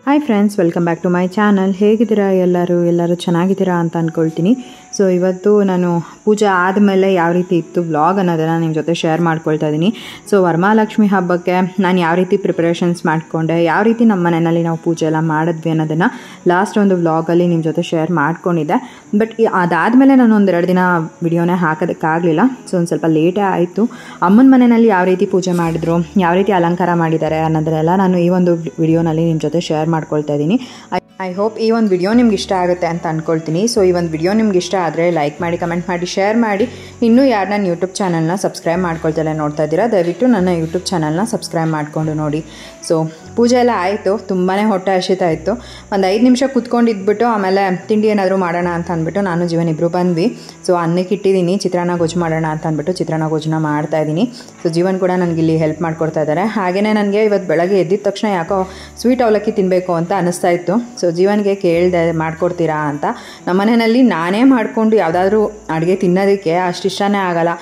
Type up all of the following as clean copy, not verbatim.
Hi friends, welcome back to my channel. ಹೇಗಿದ್ದೀರಾ ಎಲ್ಲರೂ ಚೆನ್ನಾಗಿದ್ದೀರಾ ಅಂತ ಅಂದ್ಕೊಳ್ತೀನಿ. ಸೊ ಇವತ್ತು ನಾನು ಪೂಜೆ ಆದಮೇಲೆ ಯಾವ ರೀತಿ ಇತ್ತು ವ್ಲಾಗ್ ಅನ್ನೋದನ್ನು ನಿಮ್ಮ ಜೊತೆ ಶೇರ್ ಮಾಡ್ಕೊಳ್ತಾ ಇದ್ದೀನಿ. ಸೊ ವರಮಹಾಲಕ್ಷ್ಮಿ ಹಬ್ಬಕ್ಕೆ ನಾನು ಯಾವ ರೀತಿ ಪ್ರಿಪ್ರೇಷನ್ಸ್ ಮಾಡಿಕೊಂಡೆ, ಯಾವ ರೀತಿ ನಮ್ಮ ಮನೆಯಲ್ಲಿ ನಾವು ಪೂಜೆ ಎಲ್ಲ ಮಾಡಿದ್ವಿ ಅನ್ನೋದನ್ನು ಲಾಸ್ಟ್ ಒಂದು ವ್ಲಾಗಲ್ಲಿ ನಿಮ್ಮ ಜೊತೆ ಶೇರ್ ಮಾಡ್ಕೊಂಡಿದ್ದೆ. ಬಟ್ ಅದಾದಮೇಲೆ ನಾನು ಒಂದೆರಡು ದಿನ ವಿಡಿಯೋನೇ ಹಾಕೋದಕ್ಕಾಗಲಿಲ್ಲ. ಸೊ ಒಂದು ಸ್ವಲ್ಪ ಲೇಟೇ ಆಯಿತು. ಅಮ್ಮನ ಮನೆಯಲ್ಲಿ ಯಾವ ರೀತಿ ಪೂಜೆ ಮಾಡಿದ್ರು, ಯಾವ ರೀತಿ ಅಲಂಕಾರ ಮಾಡಿದ್ದಾರೆ ಅನ್ನೋದನ್ನೆಲ್ಲ ನಾನು ಈ ಒಂದು ವಿಡಿಯೋನಲ್ಲಿ ನಿಮ್ಮ ಜೊತೆ ಶೇರ್ ಮಾಡ್ಕೊಳ್ತಾ ಇದ್ದೀನಿ. ಐ ಹೋಪ್ ಈ ಒಂದು ವಿಡಿಯೋ ನಿಮ್ಗೆ ಇಷ್ಟ ಆಗುತ್ತೆ ಅಂತ ಅಂದ್ಕೊಳ್ತೀನಿ. ಸೊ ಈ ಒಂದು ವಿಡಿಯೋ ನಿಮ್ಗೆ ಇಷ್ಟ ಆದರೆ ಲೈಕ್ ಮಾಡಿ, ಕಮೆಂಟ್ ಮಾಡಿ, ಶೇರ್ ಮಾಡಿ. ಇನ್ನೂ ಯಾರು ನನ್ನ ಯೂಟ್ಯೂಬ್ ಚಾನಲ್ನ ಸಬ್ಸ್ಕ್ರೈಬ್ ಮಾಡ್ಕೊಳ್ತಲೇ ನೋಡ್ತಾ ಇದ್ದೀರಾ, ದಯವಿಟ್ಟು ನನ್ನ ಯೂಟ್ಯೂಬ್ ಚಾನಲ್ನ ಸಬ್ಸ್ಕ್ರೈಬ್ ಮಾಡಿಕೊಂಡು ನೋಡಿ. ಸೊ ಪೂಜೆ ಎಲ್ಲ ಆಯಿತು, ತುಂಬಾ ಹೊಟ್ಟೆ ಹಸಿತಾ ಇತ್ತು. ಒಂದು 5 ನಿಮಿಷ ಕೂತ್ಕೊಂಡಿದ್ಬಿಟ್ಟು ಆಮೇಲೆ ತಿಂಡಿ ಏನಾದರೂ ಮಾಡೋಣ ಅಂತ ಅಂದ್ಬಿಟ್ಟು ನಾನು ಜೀವನ್ ಇಬ್ಬರು ಬಂದ್ವಿ. ಸೊ ಅನ್ನಕ್ಕೆ ಇಟ್ಟಿದ್ದೀನಿ, ಚಿತ್ರಾನ್ನ ಗೊಜ್ಜು ಮಾಡೋಣ ಅಂತ ಅಂದ್ಬಿಟ್ಟು ಚಿತ್ರಾನ್ನ ಗೊಜ್ಜನ್ನ ಮಾಡ್ತಾಯಿದ್ದೀನಿ. ಸೊ ಜೀವನ್ ಕೂಡ ನನಗಿಲ್ಲಿ ಹೆಲ್ಪ್ ಮಾಡ್ಕೊಡ್ತಾ ಇದ್ದಾರೆ. ಹಾಗೆಯೇ ನನಗೆ ಇವತ್ತು ಬೆಳಗ್ಗೆ ಎದ್ದಿದ ತಕ್ಷಣ ಯಾಕೋ ಸ್ವೀಟ್ ಅವಲಕ್ಕಿ ತಿನ್ನಬೇಕು ಅಂತ ಅನ್ನಿಸ್ತಾ ಇತ್ತು. ಸೊ ಜೀವನ್ಗೆ ಕೇಳಿದೆ ಮಾಡ್ಕೊಡ್ತೀರಾ ಅಂತ. ನಮ್ಮ ಮನೆಯಲ್ಲಿ ನಾನೇ ಮಾಡಿಕೊಂಡು ಯಾವುದಾದ್ರೂ ಅಡುಗೆ ತಿನ್ನೋದಕ್ಕೆ ಅಷ್ಟು ಇಷ್ಟನೇ ಆಗಲ್ಲ.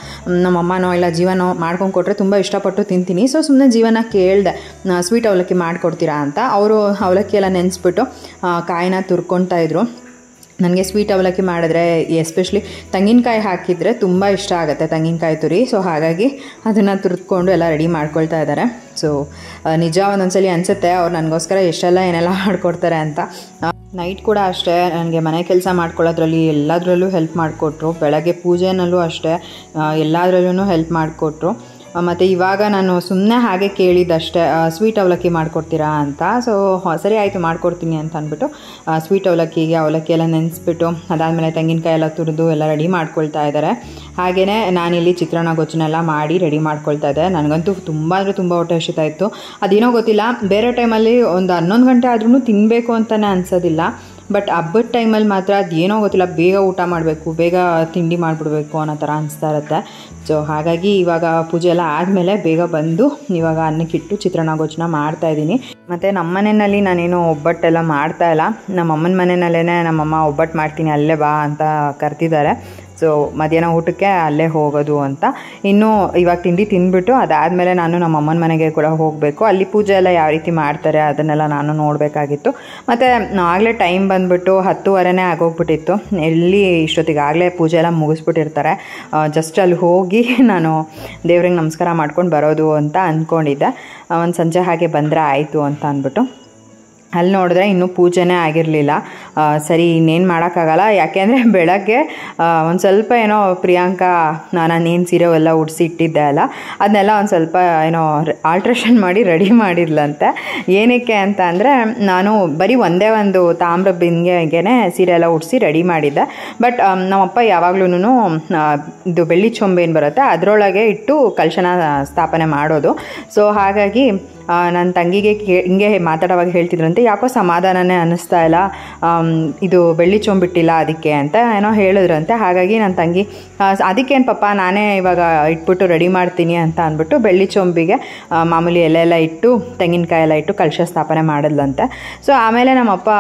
ನಮ್ಮಮ್ಮನೋ ಇಲ್ಲ ಜೀವನೋ ಮಾಡ್ಕೊಂಡು ಕೊಟ್ಟರೆ ತುಂಬ ಇಷ್ಟಪಟ್ಟು ತಿಂತೀನಿ. ಸೊ ಸುಮ್ಮನೆ ಜೀವನ ಕೇಳಿದೆ ಸ್ವೀಟ್ ಅವಲಕ್ಕಿ ಮಾಡಿಕೊಡ್ತೀರಾ ಅಂತ. ಅವರು ಅವಲಕ್ಕಿ ಎಲ್ಲ ನೆನೆಸ್ಬಿಟ್ಟು ಕಾಯಿನ ತುರ್ಕೊಳ್ತಾ ಇದ್ರು. ನನಗೆ ಸ್ವೀಟ್ ಅವಲಕ್ಕಿ ಮಾಡಿದ್ರೆ ಎಸ್ಪೆಷಲಿ ತೆಂಗಿನಕಾಯಿ ಹಾಕಿದರೆ ತುಂಬ ಇಷ್ಟ ಆಗುತ್ತೆ, ತೆಂಗಿನಕಾಯಿ ತುರಿ. ಸೊ ಹಾಗಾಗಿ ಅದನ್ನು ತುರ್ಕೊಂಡು ಎಲ್ಲ ರೆಡಿ ಮಾಡ್ಕೊಳ್ತಾ ಇದ್ದಾರೆ. ಸೊ ನಿಜ ಒಂದೊಂದ್ಸಲಿ ಅನಿಸುತ್ತೆ ಅವ್ರು ನನಗೋಸ್ಕರ ಎಷ್ಟೆಲ್ಲ ಏನೆಲ್ಲ ಮಾಡ್ಕೊಡ್ತಾರೆ ಅಂತ. ನೈಟ್ ಕೂಡ ಅಷ್ಟೇ ನನಗೆ ಮನೆ ಕೆಲಸ ಮಾಡ್ಕೊಳ್ಳೋದ್ರಲ್ಲಿ ಎಲ್ಲದರಲ್ಲೂ ಹೆಲ್ಪ್ ಮಾಡಿಕೊಟ್ರು. ಬೆಳಗ್ಗೆ ಪೂಜೆನಲ್ಲೂ ಅಷ್ಟೇ ಎಲ್ಲದರಲ್ಲೂ ಹೆಲ್ಪ್ ಮಾಡಿಕೊಟ್ರು. ಮತ್ತು ಇವಾಗ ನಾನು ಸುಮ್ಮನೆ ಹಾಗೆ ಕೇಳಿದ್ದಷ್ಟೇ ಸ್ವೀಟ್ ಅವಲಕ್ಕಿ ಮಾಡಿಕೊಡ್ತೀರಾ ಅಂತ. ಸೊ ಸರಿ ಆಯಿತು ಮಾಡಿಕೊಡ್ತೀನಿ ಅಂತ ಅಂದ್ಬಿಟ್ಟು ಸ್ವೀಟ್ ಅವಲಕ್ಕಿಗೆ ಅವಲಕ್ಕಿ ಎಲ್ಲ ನೆನೆಸ್ಬಿಟ್ಟು ಅದಾದಮೇಲೆ ತೆಂಗಿನಕಾಯಿ ಎಲ್ಲ ತುರಿದು ಎಲ್ಲ ರೆಡಿ ಮಾಡ್ಕೊಳ್ತಾ ಇದ್ದಾರೆ. ಹಾಗೆಯೇ ನಾನಿಲ್ಲಿ ಚಿತ್ರಾನ್ನ ಗೊಜ್ಜನ್ನೆಲ್ಲ ಮಾಡಿ ರೆಡಿ ಮಾಡ್ಕೊಳ್ತಾ ಇದ್ದೆ. ನನಗಂತೂ ತುಂಬ ಅಂದರೆ ತುಂಬ ಹೊಟ್ಟೆ ಹಸಿತಾ ಇತ್ತು. ಅದೇನೋ ಗೊತ್ತಿಲ್ಲ, ಬೇರೆ ಟೈಮಲ್ಲಿ ಒಂದು 11 ಗಂಟೆ ಆದ್ರೂ ತಿನ್ನಬೇಕು ಅಂತಲೇ ಅನಿಸೋದಿಲ್ಲ. ಬಟ್ ಹಬ್ಬದ ಟೈಮಲ್ಲಿ ಮಾತ್ರ ಅದೇನೋ ಗೊತ್ತಿಲ್ಲ, ಬೇಗ ಊಟ ಮಾಡಬೇಕು, ಬೇಗ ತಿಂಡಿ ಮಾಡಿಬಿಡ್ಬೇಕು ಅನ್ನೋ ಥರ ಅನಿಸ್ತಾ ಇರುತ್ತೆ. ಸೊ ಹಾಗಾಗಿ ಇವಾಗ ಪೂಜೆ ಎಲ್ಲ ಆದಮೇಲೆ ಬೇಗ ಬಂದು ಇವಾಗ ಅನ್ನಕ್ಕಿಟ್ಟು ಚಿತ್ರಾನ್ನ ಗೊಜ್ಜನ್ನ ಮಾಡ್ತಾಯಿದ್ದೀನಿ. ಮತ್ತು ನಮ್ಮ ಮನೆಯಲ್ಲಿ ನಾನೇನು ಒಬ್ಬಟ್ಟೆಲ್ಲ ಮಾಡ್ತಾಯಿಲ್ಲ. ನಮ್ಮ ಅಮ್ಮನ ಮನೆಯಲ್ಲೇ ನಮ್ಮಮ್ಮ ಒಬ್ಬಟ್ಟು ಮಾಡ್ತೀನಿ ಅಲ್ಲೇ ಬಾ ಅಂತ ಕರ್ತಿದ್ದಾರೆ. ಸೊ ಮಧ್ಯಾಹ್ನ ಊಟಕ್ಕೆ ಅಲ್ಲೇ ಹೋಗೋದು ಅಂತ. ಇನ್ನು ಇವಾಗ ತಿಂಡಿ ತಿಂದ್ಬಿಟ್ಟು ಅದಾದಮೇಲೆ ನಾನು ನಮ್ಮ ಅಮ್ಮನ ಮನೆಗೆ ಕೂಡ ಹೋಗಬೇಕು. ಅಲ್ಲಿ ಪೂಜೆ ಎಲ್ಲ ಯಾವ ರೀತಿ ಮಾಡ್ತಾರೆ ಅದನ್ನೆಲ್ಲ ನಾನು ನೋಡಬೇಕಾಗಿತ್ತು. ಮತ್ತು ಆಗಲೇ ಟೈಮ್ ಬಂದುಬಿಟ್ಟು 10:30 ಆಗೋಗ್ಬಿಟ್ಟಿತ್ತು. ಎಲ್ಲಿ ಇಷ್ಟೊತ್ತಿಗೆ ಆಗಲೇ ಪೂಜೆ ಎಲ್ಲ ಮುಗಿಸ್ಬಿಟ್ಟಿರ್ತಾರೆ. ಜಸ್ಟ್ ಅಲ್ಲಿ ಹೋಗಿ ನಾನು ದೇವ್ರಿಗೆ ನಮಸ್ಕಾರ ಮಾಡ್ಕೊಂಡು ಬರೋದು ಅಂತ ಅಂದ್ಕೊಂಡಿದ್ದೆ. ಒಂದು ಸಂಜೆ ಹಾಗೆ ಬಂದರೆ ಆಯಿತು ಅಂತ ಅಂದ್ಬಿಟ್ಟು ಅಲ್ಲಿ ನೋಡಿದ್ರೆ ಇನ್ನೂ ಪೂಜೆನೇ ಆಗಿರಲಿಲ್ಲ. ಸರಿ ಇನ್ನೇನು ಮಾಡೋಕ್ಕಾಗಲ್ಲ, ಯಾಕೆಂದರೆ ಬೆಳಗ್ಗೆ ಒಂದು ಸ್ವಲ್ಪ ಏನೋ ಪ್ರಿಯಾಂಕಾ ನಾನೇನು ಸೀರೆ ಎಲ್ಲ ಉಡಿಸಿ ಇಟ್ಟಿದ್ದೆ ಅಲ್ಲ, ಅದನ್ನೆಲ್ಲ ಒಂದು ಸ್ವಲ್ಪ ಏನೋ ಆಲ್ಟ್ರೇಷನ್ ಮಾಡಿ ರೆಡಿ ಮಾಡಿರ್ಲಂತೆ. ಏನಕ್ಕೆ ಅಂತ ಅಂದರೆ ನಾನು ಬರೀ ಒಂದೇ ಒಂದು ತಾಮ್ರ ಬಿಂದಿಗೆಗೆ ಸೀರೆ ಎಲ್ಲ ಉಡಿಸಿ ರೆಡಿ ಮಾಡಿದ್ದೆ. ಬಟ್ ನಮ್ಮಪ್ಪ ಯಾವಾಗ್ಲೂ ಇದು ಬೆಳ್ಳಿ ಚೊಂಬೆ ಏನು ಬರುತ್ತೆ ಅದರೊಳಗೆ ಇಟ್ಟು ಕಲಶನ ಸ್ಥಾಪನೆ ಮಾಡೋದು. ಸೊ ಹಾಗಾಗಿ ನನ್ನ ತಂಗಿಗೆ ಹಿಂಗೆ ಮಾತಾಡೋವಾಗ ಹೇಳ್ತಿದ್ರಂತೆ, ಯಾಕೋ ಸಮಾಧಾನನೇ ಅನ್ನಿಸ್ತಾ ಇಲ್ಲ, ಇದು ಬೆಳ್ಳಿ ಚೊಂಬಿಟ್ಟಿಲ್ಲ ಅದಕ್ಕೆ ಅಂತ ಏನೋ ಹೇಳಿದ್ರಂತೆ. ಹಾಗಾಗಿ ನನ್ನ ತಂಗಿ ಅದಕ್ಕೇನು ಪಪ್ಪ ನಾನೇ ಇವಾಗ ಇಟ್ಬಿಟ್ಟು ರೆಡಿ ಮಾಡ್ತೀನಿ ಅಂತ ಅಂದ್ಬಿಟ್ಟು ಬೆಳ್ಳಿ ಚೊಂಬಿಗೆ ಮಾಮೂಲಿ ಎಲೆಲ್ಲ ಇಟ್ಟು ತೆಂಗಿನಕಾಯಿ ಎಲ್ಲ ಇಟ್ಟು ಕಲಶ ಸ್ಥಾಪನೆ ಮಾಡಿದ್ಲಂತೆ. ಸೊ ಆಮೇಲೆ ನಮ್ಮಪ್ಪ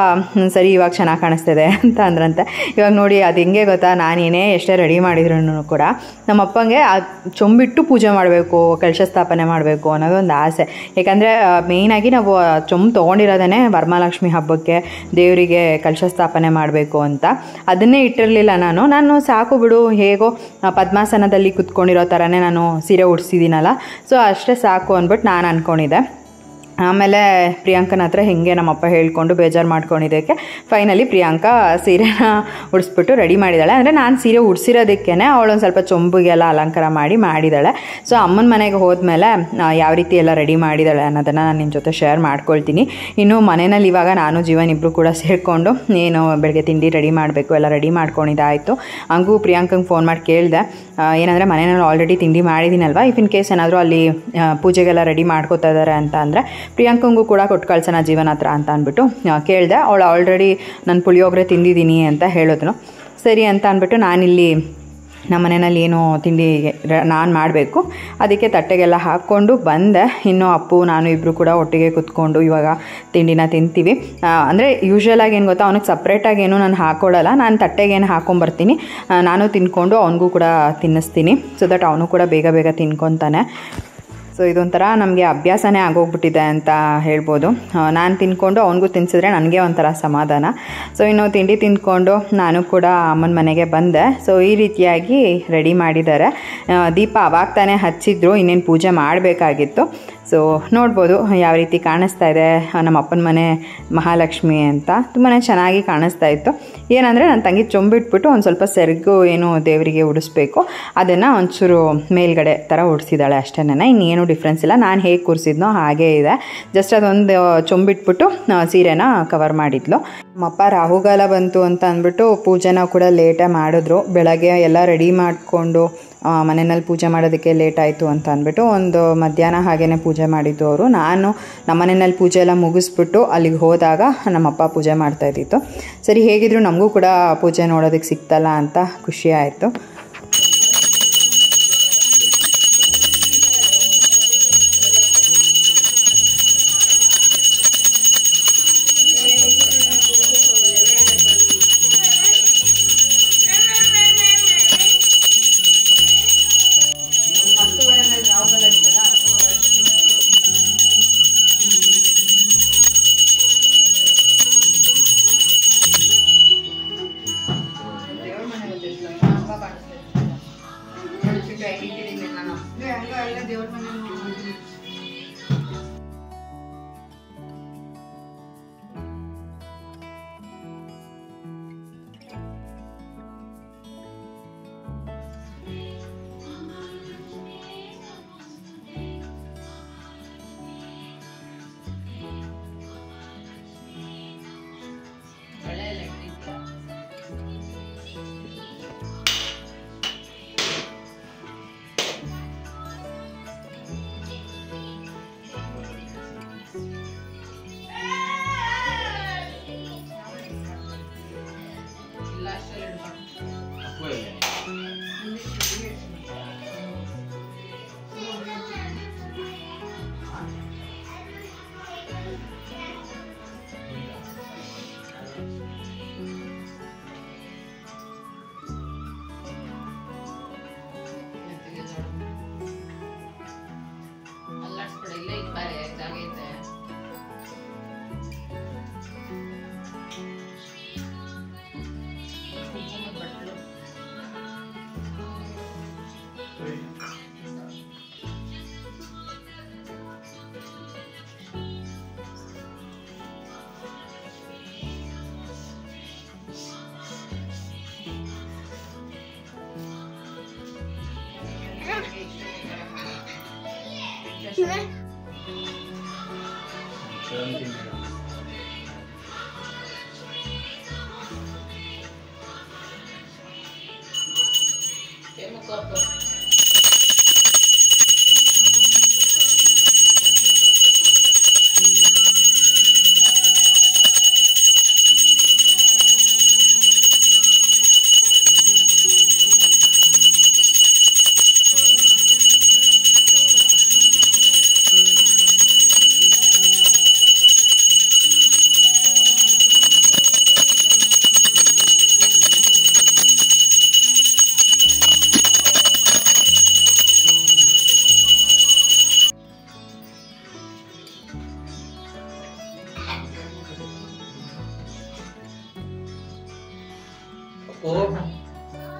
ಸರಿ ಇವಾಗ ಚೆನ್ನಾಗಿ ಕಾಣಿಸ್ತಿದೆ ಅಂತ ಅಂದ್ರಂತೆ. ಇವಾಗ ನೋಡಿ ಅದು ಹೆಂಗೆ ಗೊತ್ತಾ, ನಾನೇನೇ ಎಷ್ಟೇ ರೆಡಿ ಮಾಡಿದ್ರು ಕೂಡ ನಮ್ಮಪ್ಪಂಗೆ ಆ ಚೊಂಬಿಟ್ಟು ಪೂಜೆ ಮಾಡಬೇಕು, ಕಲಶ ಸ್ಥಾಪನೆ ಮಾಡಬೇಕು ಅನ್ನೋದೊಂದು ಆಸೆ. ಯಾಕಂದರೆ ಮೇಯ್ನಾಗಿ ನಾವು ಚೊಂಬು ತೊಗೊಂಡಿರೋದೇ ವರಮಹಾಲಕ್ಷ್ಮಿ ಹಬ್ಬಕ್ಕೆ ದೇವರಿಗೆ ಕಲಶ ಸ್ಥಾಪನೆ ಮಾಡಬೇಕು ಅಂತ. ಅದನ್ನೇ ಇಟ್ಟಿರಲಿಲ್ಲ ನಾನು ಸಾಕು ಬಿಡು, ಹೇಗೋ ಪದ್ಮಾಸನದಲ್ಲಿ ಕುತ್ಕೊಂಡಿರೋ ಥರನೇ ನಾನು ಸೀರೆ ಉಡಿಸಿದ್ದೀನಲ್ಲ, ಸೊ ಅಷ್ಟೇ ಸಾಕು ಅಂದ್ಬಿಟ್ಟು ನಾನು ಅಂದ್ಕೊಂಡಿದ್ದೆ. ಆಮೇಲೆ ಪ್ರಿಯಾಂಕನ ಹತ್ರ ಹಿಂಗೆ ನಮ್ಮಪ್ಪ ಹೇಳ್ಕೊಂಡು ಬೇಜಾರು ಮಾಡ್ಕೊಂಡಿದ್ದಕ್ಕೆ ಫೈನಲಿ ಪ್ರಿಯಾಂಕಾ ಸೀರೆನ ಉಡಿಸ್ಬಿಟ್ಟು ರೆಡಿ ಮಾಡಿದ್ದಾಳೆ. ಅಂದರೆ ನಾನು ಸೀರೆ ಉಡಿಸಿರೋದಕ್ಕೇ ಅವಳೊಂದು ಸ್ವಲ್ಪ ಚೊಂಬಿಗೆಲ್ಲ ಅಲಂಕಾರ ಮಾಡಿದ್ದಾಳೆ. ಸೊ ಅಮ್ಮನ ಮನೆಗೆ ಹೋದ್ಮೇಲೆ ಯಾವ ರೀತಿ ಎಲ್ಲ ರೆಡಿ ಮಾಡಿದ್ದಾಳೆ ಅನ್ನೋದನ್ನು ನಾನು ನಿಮ್ಮ ಜೊತೆ ಶೇರ್ ಮಾಡ್ಕೊಳ್ತೀನಿ. ಇನ್ನು ಮನೆಯಲ್ಲಿ ಇವಾಗ ನಾನು ಜೀವನ್ ಇಬ್ಬರು ಕೂಡ ಸೇರಿಕೊಂಡು ಏನು ಬೆಳಗ್ಗೆ ತಿಂಡಿ ರೆಡಿ ಮಾಡಬೇಕು ಎಲ್ಲ ರೆಡಿ ಮಾಡ್ಕೊಂಡಿದ್ದಾಯಿತು. ಹಂಗೂ ಪ್ರಿಯಾಂಕಂಗೆ ಫೋನ್ ಮಾಡಿ ಕೇಳಿದೆ, ಏನಂದರೆ ಮನೆಯಲ್ಲಿ ಆಲ್ರೆಡಿ ತಿಂಡಿ ಮಾಡಿದ್ದೀನಲ್ವ, ಇಫ್ ಇನ್ ಕೇಸ್ ಏನಾದರೂ ಅಲ್ಲಿ ಪೂಜೆಗೆಲ್ಲ ರೆಡಿ ಮಾಡ್ಕೋತಾ ಇದ್ದಾರೆ ಅಂತ ಅಂದರೆ ಪ್ರಿಯಾಂಕಂಗೂ ಕೂಡ ಕೊಟ್ಟು ಕಳ್ಸೋಣ ಜೀವನ ಹತ್ರ ಅಂತ ಅಂದ್ಬಿಟ್ಟು ಕೇಳಿದೆ. ಅವಳು ಆಲ್ರೆಡಿ ನಾನು ಪುಳಿಯೋಗರೆ ತಿಂದಿದ್ದೀನಿ ಅಂತ ಹೇಳಿದ್ರು. ಸರಿ ಅಂತ ಅಂದ್ಬಿಟ್ಟು ನಾನಿಲ್ಲಿ ನಮ್ಮ ಮನೆಯಲ್ಲಿ ಏನು ತಿಂಡಿ ನಾನು ಮಾಡಬೇಕು ಅದಕ್ಕೆ ತಟ್ಟೆಗೆಲ್ಲ ಹಾಕ್ಕೊಂಡು ಬಂದೆ. ಇನ್ನು ಅಪ್ಪು ನಾನು ಇಬ್ಬರು ಕೂಡ ಒಟ್ಟಿಗೆ ಕೂತ್ಕೊಂಡು ಇವಾಗ ತಿಂಡಿನ ತಿಂತೀವಿ. ಅಂದರೆ ಯೂಶ್ವಲಾಗಿ ಏನು ಗೊತ್ತಾ, ಅವನಿಗೆ ಸಪ್ರೇಟಾಗಿ ಏನು ನಾನು ಹಾಕ್ಕೊಡಲ್ಲ, ನಾನು ತಟ್ಟೆಗೇನು ಹಾಕ್ಕೊಂಬರ್ತೀನಿ, ನಾನು ತಿನ್ಕೊಂಡು ಅವನಿಗೂ ಕೂಡ ತಿನ್ನಿಸ್ತೀನಿ. ಸೊ ದಟ್ ಅವನು ಕೂಡ ಬೇಗ ಬೇಗ ತಿನ್ಕೊತಾನೆ. ಸೊ ಇದೊಂಥರ ನಮಗೆ ಅಭ್ಯಾಸನೇ ಆಗೋಗ್ಬಿಟ್ಟಿದೆ ಅಂತ ಹೇಳ್ಬೋದು. ನಾನು ತಿಂದ್ಕೊಂಡು ಅವನಿಗೂ ತಿನ್ಸಿದ್ರೆ ನನಗೆ ಒಂಥರ ಸಮಾಧಾನ. ಸೊ ಇನ್ನು ತಿಂಡಿ ತಿಂದ್ಕೊಂಡು ನಾನು ಕೂಡ ಅಮ್ಮನ ಮನೆಗೆ ಬಂದೆ. ಸೊ ಈ ರೀತಿಯಾಗಿ ರೆಡಿ ಮಾಡಿದ್ದಾರೆ. ದೀಪ ಅವಾಗ ತಾನೇ ಹಚ್ಚಿದ್ರು, ಇನ್ನೇನು ಪೂಜೆ ಮಾಡಬೇಕಾಗಿತ್ತು. ಸೊ ನೋಡ್ಬೋದು ಯಾವ ರೀತಿ ಕಾಣಿಸ್ತಾ ಇದೆ ನಮ್ಮ ಅಪ್ಪನ ಮನೆ ಮಹಾಲಕ್ಷ್ಮಿ ಅಂತ. ತುಂಬಾ ಚೆನ್ನಾಗಿ ಕಾಣಿಸ್ತಾ ಇತ್ತು. ಏನಂದರೆ ನನ್ನ ತಂಗಿ ಚೊಂಬಿಟ್ಬಿಟ್ಟು ಒಂದು ಸ್ವಲ್ಪ ಸೆರಗು ಏನು ದೇವರಿಗೆ ಉಡಿಸ್ಬೇಕು, ಅದನ್ನು ಒಂಚೂರು ಮೇಲ್ಗಡೆ ಥರ ಉಡಿಸಿದ್ದಾಳೆ ಅಷ್ಟೇ. ಇನ್ನೇನು ಡಿಫ್ರೆನ್ಸ್ ಇಲ್ಲ, ನಾನು ಹೇಗೆ ಕೂರಿಸಿದ್ನೋ ಹಾಗೇ ಇದೆ. ಜಸ್ಟ್ ಅದೊಂದು ಚೊಂಬಿಟ್ಬಿಟ್ಟು ಸೀರೆನ ಕವರ್ ಮಾಡಿದ್ಲು. ನಮ್ಮಪ್ಪ ರಾಹುಗಾಲ ಬಂತು ಅಂತ ಅಂದ್ಬಿಟ್ಟು ಪೂಜೆನ ಕೂಡ ಲೇಟಾಗಿ ಮಾಡಿದ್ರು. ಬೆಳಗ್ಗೆ ಎಲ್ಲ ರೆಡಿ ಮಾಡಿಕೊಂಡು ಮನೆಯಲ್ಲಿ ಪೂಜೆ ಮಾಡೋದಕ್ಕೆ ಲೇಟ್ ಆಯಿತು ಅಂತ ಅಂದ್ಬಿಟ್ಟು ಒಂದು ಮಧ್ಯಾಹ್ನ ಹಾಗೇ ಪೂಜೆ ಮಾಡಿದ್ದು ಅವರು. ನಾನು ನಮ್ಮ ಮನೆಯಲ್ಲಿ ಪೂಜೆ ಎಲ್ಲ ಮುಗಿಸ್ಬಿಟ್ಟು ಅಲ್ಲಿಗೆ ಹೋದಾಗ ನಮ್ಮಪ್ಪ ಪೂಜೆ ಮಾಡ್ತಾಯಿದ್ದಿತ್ತು. ಸರಿ, ಹೇಗಿದ್ರು ನಮಗೂ ಕೂಡ ಪೂಜೆ ನೋಡೋದಕ್ಕೆ ಸಿಕ್ತಲ್ಲ ಅಂತ ಖುಷಿ ಆಯಿತು.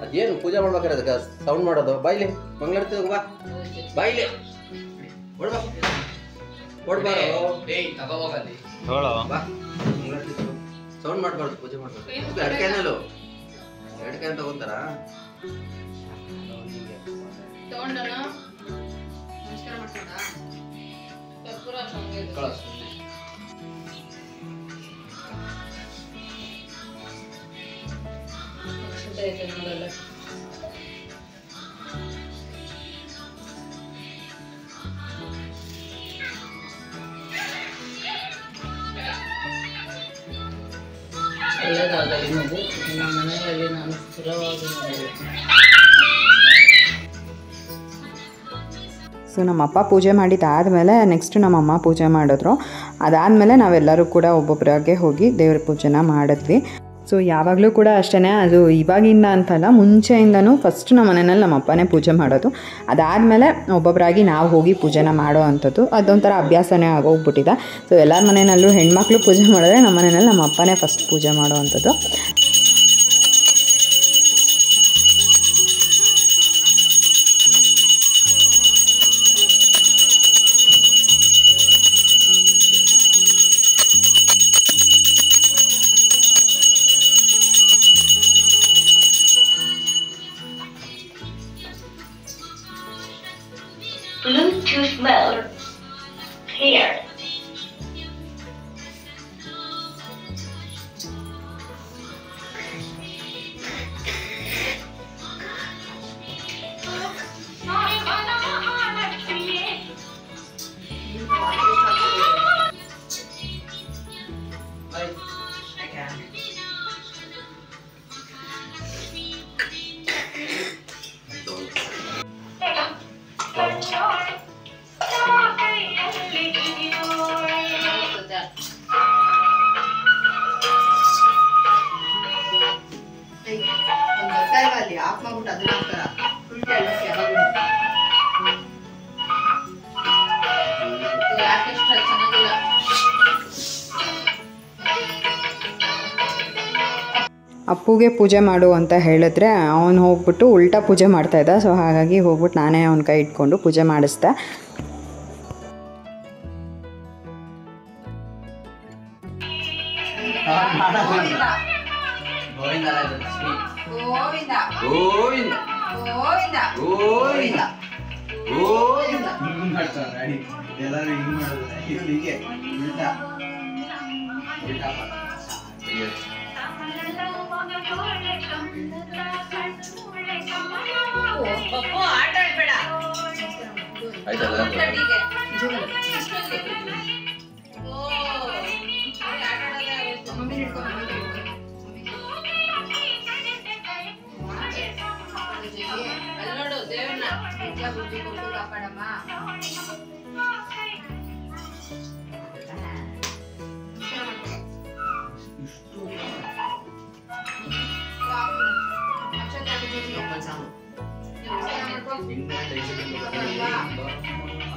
ಅದೇನು ಪೂಜೆ ಮಾಡ್ಬೇಕಾರೆ ಅದಕ್ಕೆ ಸೌಂಡ್ ಮಾಡೋದು? ಬಾಯ್ಲಿ ಮಂಗಳಾರತಿ ಬಾ, ಬಾಯ್ಲಿ ಸೌಂಡ್ ಮಾಡ್ಬಾರ್ದು, ಪೂಜೆ ಮಾಡ್ಬಾರ್ದು. ಅಡ್ಕೆನಲ್ಲೂ ಅಡ್ಕೆ ಅಂತ ತಗೊಂತಾರ. ಒಳ್ಳೆಯದಾಗಲಿ ಮಗು, ನಮ್ಮ ಮನೆಯಲ್ಲಿ ನಾನು ಸ್ಥಿರವಾಗಿ ಮಾಡಬೇಕು. ಸೊ ನಮ್ಮಪ್ಪ ಪೂಜೆ ಮಾಡಿದ್ದಾದಮೇಲೆ ನೆಕ್ಸ್ಟ್ ನಮ್ಮಮ್ಮ ಪೂಜೆ ಮಾಡಿದ್ರು. ಅದಾದಮೇಲೆ ನಾವೆಲ್ಲರೂ ಕೂಡ ಒಬ್ಬೊಬ್ಬರಾಗೆ ಹೋಗಿ ದೇವ್ರ ಪೂಜೆನ ಮಾಡಿದ್ವಿ. ಸೊ ಯಾವಾಗಲೂ ಕೂಡ ಅಷ್ಟೇ, ಅದು ಇವಾಗಿಂದ ಅಂತಲ್ಲ, ಮುಂಚೆಯಿಂದನೂ ಫಸ್ಟ್ ನಮ್ಮ ಮನೆಯಲ್ಲಿ ನಮ್ಮ ಅಪ್ಪನೇ ಪೂಜೆ ಮಾಡೋದು. ಅದಾದಮೇಲೆ ಒಬ್ಬೊಬ್ಬರಾಗಿ ನಾವು ಹೋಗಿ ಪೂಜೆನ ಮಾಡೋ ಅಂಥದ್ದು. ಅದೊಂಥರ ಅಭ್ಯಾಸನೇ ಆಗೋಗ್ಬಿಟ್ಟಿದೆ. ಸೊ ಎಲ್ಲರ ಮನೆಯಲ್ಲೂ ಹೆಣ್ಮಕ್ಳು ಪೂಜೆ ಮಾಡಿದ್ರೆ ನಮ್ಮ ಮನೆಯಲ್ಲಿ ನಮ್ಮ ಅಪ್ಪನೇ ಫಸ್ಟ್ ಪೂಜೆ ಮಾಡೋ ಅಂಥದ್ದು. Bluetooth mode here. ಅಪ್ಪುಗೆ ಪೂಜೆ ಮಾಡು ಅಂತ ಹೇಳಿದ್ರೆ ಅವನು ಹೋಗ್ಬಿಟ್ಟು ಉಲ್ಟಾ ಪೂಜೆ ಮಾಡ್ತಾಯಿದ್ದ. ಸೊ ಹಾಗಾಗಿ ಹೋಗ್ಬಿಟ್ಟು ನಾನೇ ಅವನ ಕೈ ಇಟ್ಕೊಂಡು ಪೂಜೆ ಮಾಡಿಸ್ದೆ.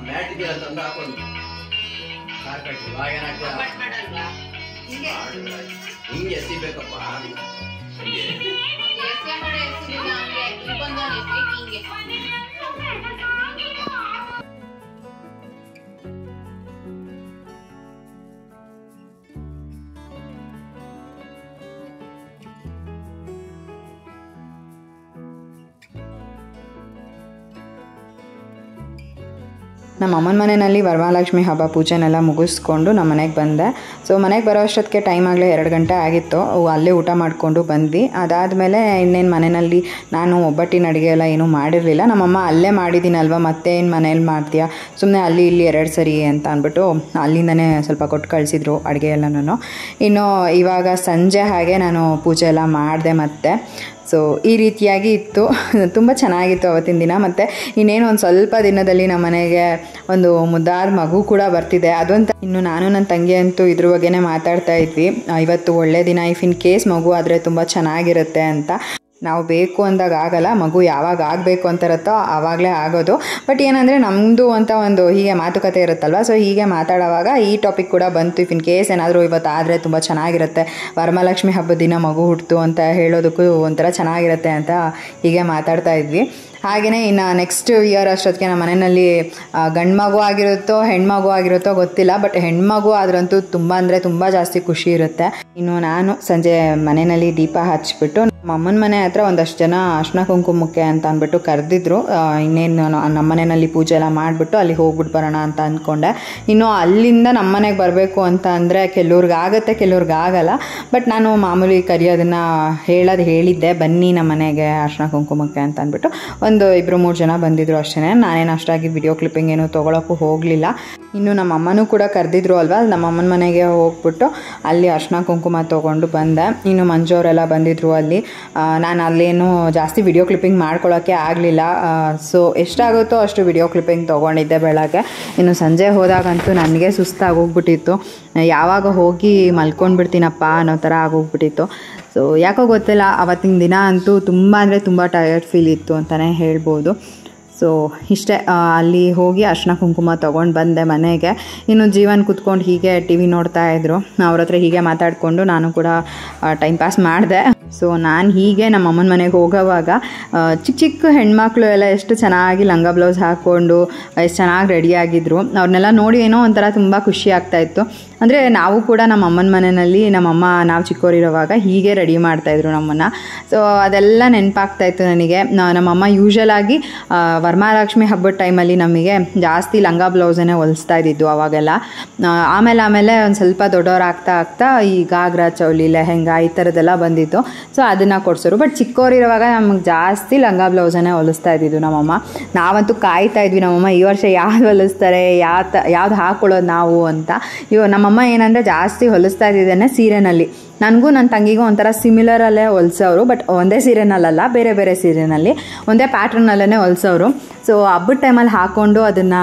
ಮ್ಯಾಟ್ ಇದೆಯಲ್ಲ ತಂದು ಹಾಕೊಂಡು ಹಿಂಗೆ ಎಸಿಬೇಕಪ್ಪ. ನಮ್ಮ ಅಮ್ಮನ ಮನೆಯಲ್ಲಿ ವರಮಹಾಲಕ್ಷ್ಮಿ ಹಬ್ಬ ಪೂಜೆನೆಲ್ಲ ಮುಗಿಸ್ಕೊಂಡು ನಮ್ಮ ಮನೆಗೆ ಬಂದೆ. ಸೊ ಮನೆಗೆ ಬರೋ ಅಷ್ಟೊತ್ತಿಗೆ ಟೈಮ್ ಆಗಲೇ 2 ಗಂಟೆ ಆಗಿತ್ತು. ಅಲ್ಲೇ ಊಟ ಮಾಡಿಕೊಂಡು ಬಂದ್ವಿ. ಅದಾದಮೇಲೆ ಇನ್ನೇನು ಮನೆಯಲ್ಲಿ ನಾನು ಒಬ್ಬಟ್ಟಿನ ಅಡುಗೆ ಎಲ್ಲ ಏನೂ ಮಾಡಿರಲಿಲ್ಲ. ನಮ್ಮಮ್ಮ ಅಲ್ಲೇ ಮಾಡಿದ್ದೀನಲ್ವ, ಮತ್ತೆ ಏನು ಮನೇಲಿ ಮಾಡ್ತೀಯಾ, ಸುಮ್ಮನೆ ಅಲ್ಲಿ ಇಲ್ಲಿ 2 ಸರಿ ಅಂತ ಅಂದ್ಬಿಟ್ಟು ಅಲ್ಲಿಂದನೇ ಸ್ವಲ್ಪ ಕೊಟ್ಟು ಕಳಿಸಿದ್ರು ಅಡುಗೆ ಎಲ್ಲನೂ. ಇನ್ನು ಇವಾಗ ಸಂಜೆ ಹಾಗೆ ನಾನು ಪೂಜೆ ಎಲ್ಲ ಮಾಡಿದೆ ಮತ್ತೆ. ಸೊ ಈ ರೀತಿಯಾಗಿ ಇತ್ತು. ತುಂಬ ಚೆನ್ನಾಗಿತ್ತು ಅವತ್ತಿನ ದಿನ. ಮತ್ತು ಇನ್ನೇನು ಒಂದು ಸ್ವಲ್ಪ ದಿನದಲ್ಲಿ ನಮ್ಮ ಮನೆಗೆ ಒಂದು ಮುದ್ದಾದ ಮಗು ಕೂಡ ಬರ್ತಿದೆ. ಅದೊಂದು ಇನ್ನು ನಾನು ನನ್ನ ತಂಗಿ ಅಂತೂ ಇದ್ರ ಬಗ್ಗೆನೇ ಮಾತಾಡ್ತಾ ಇದ್ವಿ. ಇವತ್ತು ಒಳ್ಳೆ ದಿನ, ಇಫ್ ಇನ್ ಕೇಸ್ ಮಗು ಆದರೆ ತುಂಬ ಚೆನ್ನಾಗಿರುತ್ತೆ ಅಂತ. ನಾವು ಬೇಕು ಅಂದಾಗ ಆಗಲ್ಲ, ಮಗು ಯಾವಾಗ ಆಗಬೇಕು ಅಂತ ಇರುತ್ತೋ ಆವಾಗಲೇ ಆಗೋದು. ಬಟ್ ಏನಂದರೆ ನಮ್ಮದು ಅಂತ ಒಂದು ಹೀಗೆ ಮಾತುಕತೆ ಇರುತ್ತಲ್ವ, ಸೊ ಹೀಗೆ ಮಾತಾಡೋವಾಗ ಈ ಟಾಪಿಕ್ ಕೂಡ ಬಂತು. ಇಫ್ ಇನ್ ಕೇಸ್ ಏನಾದರೂ ಇವತ್ತು ಆದರೆ ತುಂಬ ಚೆನ್ನಾಗಿರುತ್ತೆ, ವರಮಹಾಲಕ್ಷ್ಮಿ ಹಬ್ಬದ ದಿನ ಮಗು ಹುಟ್ಟಿತು ಅಂತ ಹೇಳೋದಕ್ಕೂ ಒಂಥರ ಚೆನ್ನಾಗಿರುತ್ತೆ ಅಂತ ಹೀಗೆ ಮಾತಾಡ್ತಾ ಇದ್ವಿ. ಹಾಗೆಯೇ ಇನ್ನು ನೆಕ್ಸ್ಟ್ ಇಯರ್ ಅಷ್ಟೊತ್ತಿಗೆ ನಮ್ಮ ಮನೆಯಲ್ಲಿ ಗಂಡು ಮಗು ಆಗಿರುತ್ತೋ ಹೆಣ್ಮಗು ಆಗಿರುತ್ತೋ ಗೊತ್ತಿಲ್ಲ, ಬಟ್ ಹೆಣ್ಮಗು ಆದ್ರಂತೂ ತುಂಬ ಅಂದರೆ ತುಂಬ ಜಾಸ್ತಿ ಖುಷಿ ಇರುತ್ತೆ. ಇನ್ನು ನಾನು ಸಂಜೆ ಮನೆಯಲ್ಲಿ ದೀಪ ಹಚ್ಬಿಟ್ಟು ನಮ್ಮ ಅಮ್ಮನ ಮನೆ ಹತ್ರ ಒಂದಷ್ಟು ಜನ ಅರ್ಶಿನ ಕುಂಕುಮಕ್ಕೆ ಅಂತ ಅಂದ್ಬಿಟ್ಟು ಕರೆದಿದ್ರು. ಇನ್ನೇನು ನಮ್ಮ ಮನೆಯಲ್ಲಿ ಪೂಜೆ ಎಲ್ಲ ಮಾಡಿಬಿಟ್ಟು ಅಲ್ಲಿ ಹೋಗ್ಬಿಟ್ಟು ಬರೋಣ ಅಂತ ಅಂದ್ಕೊಂಡೆ. ಇನ್ನು ಅಲ್ಲಿಂದ ನಮ್ಮ ಮನೆಗೆ ಬರಬೇಕು ಅಂತ ಅಂದರೆ ಕೆಲವ್ರಿಗೆ ಆಗುತ್ತೆ, ಕೆಲವ್ರಿಗೆ ಆಗಲ್ಲ. ಬಟ್ ನಾನು ಮಾಮೂಲಿ ಕರೆಯೋದನ್ನು ಹೇಳಿದ್ದೆ, ಬನ್ನಿ ನಮ್ಮ ಮನೆಗೆ ಅರ್ಶಿನ ಕುಂಕುಮಕ್ಕೆ ಅಂತ ಅಂದ್ಬಿಟ್ಟು. 2-3 ಜನ ಬಂದಿದ್ರು ಅಷ್ಟೇ. ನಾನೇನು ಅಷ್ಟಾಗಿ ವಿಡಿಯೋ ಕ್ಲಿಪ್ಪಿಂಗ್ ಏನು ತೊಗೊಳಕ್ಕೂ ಹೋಗಲಿಲ್ಲ. ಇನ್ನು ನಮ್ಮ ಅಮ್ಮನೂ ಕೂಡ ಕರೆದಿದ್ರು ಅಲ್ವಾ, ನಮ್ಮ ಅಮ್ಮನ ಮನೆಗೆ ಹೋಗ್ಬಿಟ್ಟು ಅಲ್ಲಿ ಅರ್ಶಿನ ಕುಂಕುಮ ತೊಗೊಂಡು ಬಂದೆ. ಇನ್ನು ಮಂಜುವರೆಲ್ಲ ಬಂದಿದ್ರು ಅಲ್ಲಿ. ನಾನು ಅಲ್ಲೇನು ಜಾಸ್ತಿ ವಿಡಿಯೋ ಕ್ಲಿಪ್ಪಿಂಗ್ ಮಾಡ್ಕೊಳ್ಳೋಕ್ಕೆ ಆಗಲಿಲ್ಲ. ಸೊ ಎಷ್ಟಾಗುತ್ತೋ ಅಷ್ಟು ವಿಡಿಯೋ ಕ್ಲಿಪ್ಪಿಂಗ್ ತೊಗೊಂಡಿದ್ದೆ ಬೆಳಗ್ಗೆ. ಇನ್ನು ಸಂಜೆ ಹೋದಾಗಂತೂ ನನಗೆ ಸುಸ್ತಾಗೋಗ್ಬಿಟ್ಟಿತ್ತು, ಯಾವಾಗ ಹೋಗಿ ಮಲ್ಕೊಂಡ್ಬಿಡ್ತೀನಪ್ಪ ಅನ್ನೋ ಥರ ಆಗೋಗ್ಬಿಟ್ಟಿತ್ತು. ಸೊ ಯಾಕೋ ಗೊತ್ತಿಲ್ಲ, ಆವತ್ತಿನ ದಿನ ಅಂತೂ ತುಂಬ ಅಂದರೆ ತುಂಬ ಟಯರ್ಡ್ ಫೀಲ್ ಇತ್ತು ಅಂತಲೇ ಹೇಳ್ಬೋದು. ಸೊ ಇಷ್ಟೇ, ಅಲ್ಲಿ ಹೋಗಿ ಅರ್ಶಿನ ಕುಂಕುಮ ತೊಗೊಂಡು ಬಂದೆ ಮನೆಗೆ. ಇನ್ನು ಜೀವನ್ ಕೂತ್ಕೊಂಡು ಹೀಗೆ ಟಿ ವಿ ನೋಡ್ತಾಯಿದ್ರು. ಅವ್ರ ಹತ್ರ ಹೀಗೆ ಮಾತಾಡಿಕೊಂಡು ನಾನು ಕೂಡ ಟೈಮ್ ಪಾಸ್ ಮಾಡಿದೆ. ಸೊ ನಾನು ಹೀಗೆ ನಮ್ಮ ಅಮ್ಮನ ಮನೆಗೆ ಹೋಗೋವಾಗ ಚಿಕ್ಕ ಚಿಕ್ಕ ಹೆಣ್ಮಕ್ಳು ಎಲ್ಲ ಎಷ್ಟು ಚೆನ್ನಾಗಿ ಲಂಗ ಬ್ಲೌಸ್ ಹಾಕ್ಕೊಂಡು ಎಷ್ಟು ಚೆನ್ನಾಗಿ ರೆಡಿಯಾಗಿದ್ದರು. ಅವ್ರನ್ನೆಲ್ಲ ನೋಡಿ ಏನೋ ಒಂಥರ ತುಂಬ ಖುಷಿ ಆಗ್ತಾಯಿತ್ತು. ಅಂದರೆ ನಾವು ಕೂಡ ನಮ್ಮ ಅಮ್ಮನ ಮನೆಯಲ್ಲಿ ನಮ್ಮಮ್ಮ ನಾವು ಚಿಕ್ಕವರಿರೋವಾಗ ಹೀಗೆ ರೆಡಿ ಮಾಡ್ತಾಯಿದ್ರು ನಮ್ಮನ್ನು. ಸೊ ಅದೆಲ್ಲ ನೆನಪಾಗ್ತಾಯಿತ್ತು ನನಗೆ. ನಮ್ಮಮ್ಮ ಯೂಶ್ವಲಾಗಿ ವರಮಹಾಲಕ್ಷ್ಮಿ ಹಬ್ಬದ ಟೈಮಲ್ಲಿ ನಮಗೆ ಜಾಸ್ತಿ ಲಂಗ ಬ್ಲೌಸನ್ನೇ ಹೊಲಿಸ್ತಾ ಇದ್ದಿದ್ದು ಅವಾಗೆಲ್ಲ. ಆಮೇಲೆ ಒಂದು ಸ್ವಲ್ಪ ದೊಡ್ಡವರಾಗ್ತಾ ಈ ಗಾಗ್ರ, ಚೌಲಿ, ಲೆಹೆಂಗಾ ಈ ಥರದ್ದೆಲ್ಲ ಬಂದಿತ್ತು. ಸೊ ಅದನ್ನು ಕೊಡ್ಸೋರು. ಬಟ್ ಚಿಕ್ಕವರಿರುವಾಗ ನಮಗೆ ಜಾಸ್ತಿ ಲಂಗ ಬ್ಲೌಸನ್ನೇ ಹೊಲಿಸ್ತಾ ಇದ್ದಿದ್ದು ನಮ್ಮಮ್ಮ. ನಾವಂತೂ ಕಾಯ್ತಾ ಇದ್ವಿ ನಮ್ಮಮ್ಮ ಈ ವರ್ಷ ಯಾವ್ದು ಹೊಲಿಸ್ತಾರೆ, ಯಾವ್ದು ಹಾಕ್ಕೊಳ್ಳೋದು ನಾವು ಅಂತ. ನಮ್ಮಮ್ಮ ಏನಂದರೆ ಜಾಸ್ತಿ ಹೊಲಿಸ್ತಾ ಇದ್ದಿದ್ದೇನೆ ಸೀರೆನಲ್ಲಿ. ನನಗೂ ನನ್ನ ತಂಗಿಗೂ ಒಂಥರ ಸಿಮಿಲರಲ್ಲೇ ಹೊಲಿಸೋರು. ಬಟ್ ಒಂದೇ ಸೀರೆನಲ್ಲ, ಬೇರೆ ಬೇರೆ ಸೀರೆನಲ್ಲಿ ಒಂದೇ ಪ್ಯಾಟ್ರನ್ನಲ್ಲೇ ಹೊಲಿಸೋರು. ಸೊ ಹಬ್ಬದ ಟೈಮಲ್ಲಿ ಹಾಕ್ಕೊಂಡು ಅದನ್ನು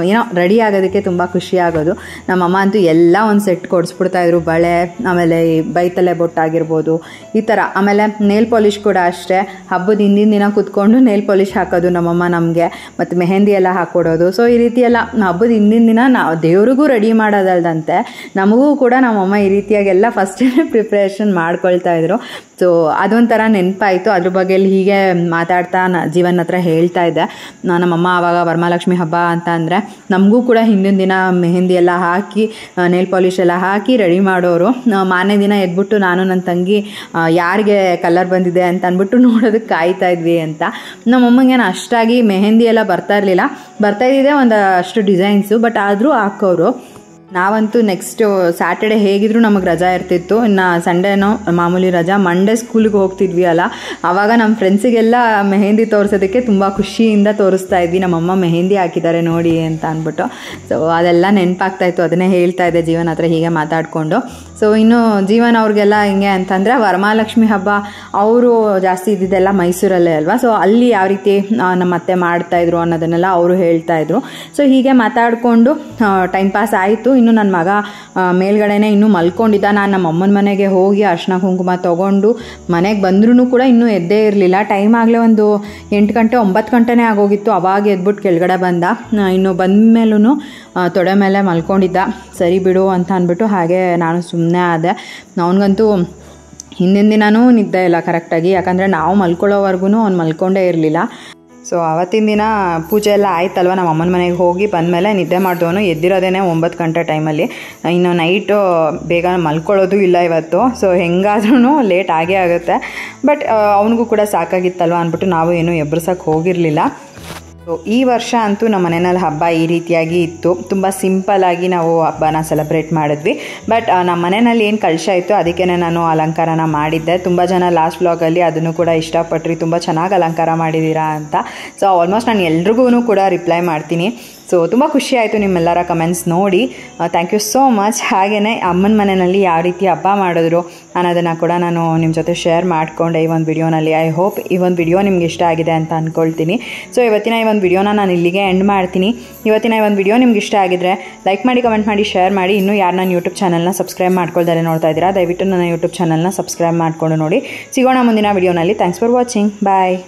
ಏನೋ ರೆಡಿ ಆಗೋದಕ್ಕೆ ತುಂಬ ಖುಷಿ ಆಗೋದು. ನಮ್ಮಮ್ಮ ಅಂತೂ ಎಲ್ಲ ಒಂದು ಸೆಟ್ ಕೊಡಿಸ್ಬಿಡ್ತಾಯಿದ್ರು. ಬಳೆ, ಆಮೇಲೆ ಈ ಬೈತಲೆ ಬೊಟ್ಟಾಗಿರ್ಬೋದು ಈ ಥರ. ಆಮೇಲೆ ನೇಲ್ ಪಾಲಿಷ್ ಕೂಡ ಅಷ್ಟೇ. ಹಬ್ಬದ ಹಿಂದಿನ ದಿನ ಕೂತ್ಕೊಂಡು ನೇಲ್ ಪಾಲಿಷ್ ಹಾಕೋದು ನಮ್ಮಮ್ಮ ನಮಗೆ, ಮತ್ತು ಮೆಹಂದಿ ಎಲ್ಲ ಹಾಕ್ಕೊಡೋದು. ಸೊ ಈ ರೀತಿ ಎಲ್ಲ ಹಬ್ಬದ ಹಿಂದಿನ ದಿನ ನಾವು ದೇವ್ರಿಗೂ ರೆಡಿ ಮಾಡೋದಲ್ದಂತೆ ನಮಗೂ ಕೂಡ ನಮ್ಮಮ್ಮ ಈ ರೀತಿಯಾಗೆಲ್ಲ ಫಸ್ಟ್ ಪ್ರಿಪ್ರೇಷನ್ ಮಾಡ್ಕೊಳ್ತಾ ಇದ್ರು. ಸೊ ಅದೊಂಥರ ನೆನಪಾಯಿತು. ಅದ್ರ ಬಗ್ಗೆ ಹೀಗೆ ಮಾತಾಡ್ತಾ ಜೀವನ ಹತ್ರ ಹೇಳ್ತಾ ಇದ್ದೆ. ನಮ್ಮಮ್ಮ ಆವಾಗ ವರಮಹಾಲಕ್ಷ್ಮಿ ಹಬ್ಬ ಅಂತ ಅಂದರೆ ನಮಗೂ ಕೂಡ ಹಿಂದಿನ ದಿನ ಮೆಹಂದಿ ಎಲ್ಲ ಹಾಕಿ ನೇಲ್ ಪಾಲಿಷ್ ಎಲ್ಲ ಹಾಕಿ ರೆಡಿ ಮಾಡೋರು. ಮಾರನೇ ದಿನ ಎದ್ಬಿಟ್ಟು ನಾನು ನನ್ನ ತಂಗಿ ಯಾರಿಗೆ ಕಲರ್ ಬಂದಿದೆ ಅಂತ ಅಂದ್ಬಿಟ್ಟು ನೋಡೋದಕ್ಕೆ ಕಾಯ್ತಾ ಇದ್ವಿ ಅಂತ. ನಮ್ಮಮ್ಮಂಗೇನು ಅಷ್ಟಾಗಿ ಮೆಹಂದಿ ಎಲ್ಲ ಬರ್ತಾಯಿದ್ದಿದೆ ಒಂದು ಅಷ್ಟು ಡಿಸೈನ್ಸು. ಬಟ್ ಆದರೂ ಹಾಕೋರು. ನಾವಂತೂ ನೆಕ್ಸ್ಟ್ ಸ್ಯಾಟರ್ಡೆ ಹೇಗಿದ್ರು ನಮಗೆ ರಜಾ ಇರ್ತಿತ್ತು. ಇನ್ನು ಸಂಡೇನೋ ಮಾಮೂಲಿ ರಜಾ. ಮಂಡೇ ಸ್ಕೂಲಿಗೆ ಹೋಗ್ತಿದ್ವಿ ಅಲ್ಲ, ಆವಾಗ ನಮ್ಮ ಫ್ರೆಂಡ್ಸಿಗೆಲ್ಲ ಮೆಹಂದಿ ತೋರಿಸೋದಕ್ಕೆ ತುಂಬ ಖುಷಿಯಿಂದ ತೋರಿಸ್ತಾ ಇದ್ವಿ, ನಮ್ಮಮ್ಮ ಮೆಹಂದಿ ಹಾಕಿದ್ದಾರೆ ನೋಡಿ ಅಂತ ಅಂದ್ಬಿಟ್ಟು. ಸೊ ಅದೆಲ್ಲ ನೆನಪಾಗ್ತಾಯಿತ್ತು. ಅದನ್ನೇ ಹೇಳ್ತಾ ಇದ್ದೆ ಜೀವನ ಹತ್ರ ಹೀಗೆ ಮಾತಾಡಿಕೊಂಡು. ಸೊ ಇನ್ನು ಜೀವನ ಅವ್ರಿಗೆಲ್ಲ ಹಿಂಗೆ ಅಂತಂದರೆ ವರಮಹಾಲಕ್ಷ್ಮಿ ಹಬ್ಬ ಅವರು ಜಾಸ್ತಿ ಇದ್ದಿದ್ದೆಲ್ಲ ಮೈಸೂರಲ್ಲೇ ಅಲ್ವಾ. ಸೊ ಅಲ್ಲಿ ಯಾವ ರೀತಿ ನಮ್ಮ ಅತ್ತೆ ಮಾಡ್ತಾಯಿದ್ರು ಅನ್ನೋದನ್ನೆಲ್ಲ ಅವರು ಹೇಳ್ತಾಯಿದ್ರು. ಸೊ ಹೀಗೆ ಮಾತಾಡಿಕೊಂಡು ಟೈಮ್ ಪಾಸ್ ಆಯಿತು. ಇನ್ನು ನನ್ನ ಮಗ ಮೇಲ್ಗಡೆನೇ ಇನ್ನೂ ಮಲ್ಕೊಂಡಿದ್ದ. ನಾನು ನಮ್ಮ ಅಮ್ಮನ ಮನೆಗೆ ಹೋಗಿ ಅರ್ಶಿನ ಕುಂಕುಮ ತೊಗೊಂಡು ಮನೆಗೆ ಬಂದ್ರೂ ಕೂಡ ಇನ್ನೂ ಎದ್ದೇ ಇರಲಿಲ್ಲ. ಟೈಮ್ ಆಗಲೇ ಒಂದು 8 ಗಂಟೆ 9 ಗಂಟೆನೇ ಆಗೋಗಿತ್ತು. ಅವಾಗ ಎದ್ಬಿಟ್ಟು ಕೆಳಗಡೆ ಬಂದ. ಇನ್ನು ಬಂದ ಮೇಲೂ ತೊಡೆ ಮೇಲೆ ಮಲ್ಕೊಂಡಿದ್ದ. ಸರಿ ಬಿಡು ಅಂತ ಅಂದ್ಬಿಟ್ಟು ಹಾಗೆ ನಾನು ಸುಮ್ಮನೆ ಆದೆ. ಅವನಿಗಂತೂ ಹಿಂದಿನ ದಿನವೂ ನಿದ್ದೆ ಇಲ್ಲ ಕರೆಕ್ಟಾಗಿ. ಯಾಕಂದರೆ ನಾವು ಮಲ್ಕೊಳ್ಳೋವರೆಗೂ ಅವ್ನು ಮಲ್ಕೊಂಡೇ ಇರಲಿಲ್ಲ. ಸೊ ಆವತ್ತಿನ ದಿನ ಪೂಜೆ ಎಲ್ಲ ಆಯ್ತಲ್ವ, ನಮ್ಮ ಅಮ್ಮನ ಮನೆಗೆ ಹೋಗಿ ಬಂದಮೇಲೆ ನಿದ್ದೆ ಮಾಡಿದವನು ಎದ್ದಿರೋದೇ 9 ಗಂಟೆ ಟೈಮಲ್ಲಿ. ಇನ್ನು ನೈಟು ಬೇಗ ಮಲ್ಕೊಳ್ಳೋದು ಇಲ್ಲ ಇವತ್ತು. ಸೊ ಹೆಂಗಾದ್ರೂ ಲೇಟ್ ಆಗೇ ಆಗುತ್ತೆ. ಬಟ್ ಅವನಿಗೂ ಕೂಡ ಸಾಕಾಗಿತ್ತಲ್ವ ಅಂದ್ಬಿಟ್ಟು ನಾವು ಏನೂ ಎಬ್ಬಿಸೋಕ್ಕೆ ಹೋಗಿರಲಿಲ್ಲ. ಸೊ ಈ ವರ್ಷ ಅಂತೂ ನಮ್ಮ ಮನೆಯಲ್ಲಿ ಹಬ್ಬ ಈ ರೀತಿಯಾಗಿ ಇತ್ತು. ತುಂಬ ಸಿಂಪಲ್ಲಾಗಿ ನಾವು ಹಬ್ಬನ ಸೆಲೆಬ್ರೇಟ್ ಮಾಡಿದ್ವಿ. ಬಟ್ ನಮ್ಮ ಮನೆಯಲ್ಲಿ ಏನು ಕಳಶ ಇತ್ತು ಅದಕ್ಕೇ ನಾನು ಅಲಂಕಾರನ ಮಾಡಿದ್ದೆ. ತುಂಬ ಜನ ಲಾಸ್ಟ್ ವ್ಲಾಗಲ್ಲಿ ಅದನ್ನು ಕೂಡ ಇಷ್ಟಪಟ್ರಿ, ತುಂಬ ಚೆನ್ನಾಗಿ ಅಲಂಕಾರ ಮಾಡಿದ್ದೀರಾ ಅಂತ. ಸೊ ಆಲ್ಮೋಸ್ಟ್ ನಾನು ಎಲ್ರಿಗೂ ಕೂಡ ರಿಪ್ಲೈ ಮಾಡ್ತೀನಿ. ಸೊ ತುಂಬ ಖುಷಿ ಆಯಿತು ನಿಮ್ಮೆಲ್ಲರ ಕಮೆಂಟ್ಸ್ ನೋಡಿ. Thank you so much. ಹಾಗೆಯೇ ಅಮ್ಮನ ಮನೆಯಲ್ಲಿ ಯಾವ ರೀತಿ ಹಬ್ಬ ಮಾಡಿದ್ರು ಅನ್ನೋದನ್ನು ಕೂಡ ನಾನು ನಿಮ್ಮ ಜೊತೆ ಶೇರ್ ಮಾಡಿಕೊಂಡೆ ಈ ಒಂದು ವಿಡಿಯೋನಲ್ಲಿ. ಐ ಹೋಪ್ ಈ ಒಂದು ವಿಡಿಯೋ ನಿಮ್ಗೆ ಇಷ್ಟ ಆಗಿದೆ ಅಂತ ಅಂದ್ಕೊಳ್ತೀನಿ. ಸೊ ಇವತ್ತಿನ ಈ ಒಂದು ವಿಡಿಯೋನ ನಾನು ಇಲ್ಲಿಗೆ ಎಂಡ್ ಮಾಡ್ತೀನಿ. ಇವತ್ತಿನ ಈ ಒಂದು ವಿಡಿಯೋ ನಿಮ್ಗೆ ಇಷ್ಟ ಆಗಿದ್ರೆ ಲೈಕ್ ಮಾಡಿ, ಕಮೆಂಟ್ ಮಾಡಿ, ಶೇರ್ ಮಾಡಿ. ಇನ್ನೂ ಯಾರು ನನ್ನ ಯೂಟ್ಯೂಬ್ ಚಾನಲ್ನ ಸಬ್ಸ್ಕ್ರೈಬ್ ಮಾಡ್ಕೊಳ್ತಾರೆ ನೋಡ್ತಾ ಇದ್ದೀರಾ, ದಯವಿಟ್ಟು ನನ್ನ ಯೂಟ್ಯೂಬ್ ಚಾನಲ್ನ ಸಬ್ಸ್ಕ್ರೈಬ್ ಮಾಡಿಕೊಂಡು ನೋಡಿ. ಸಿಗೋಣ ಮುಂದಿನ ವಿಡಿಯೋನಲ್ಲಿ. Thanks for watching. ಬಾಯ್.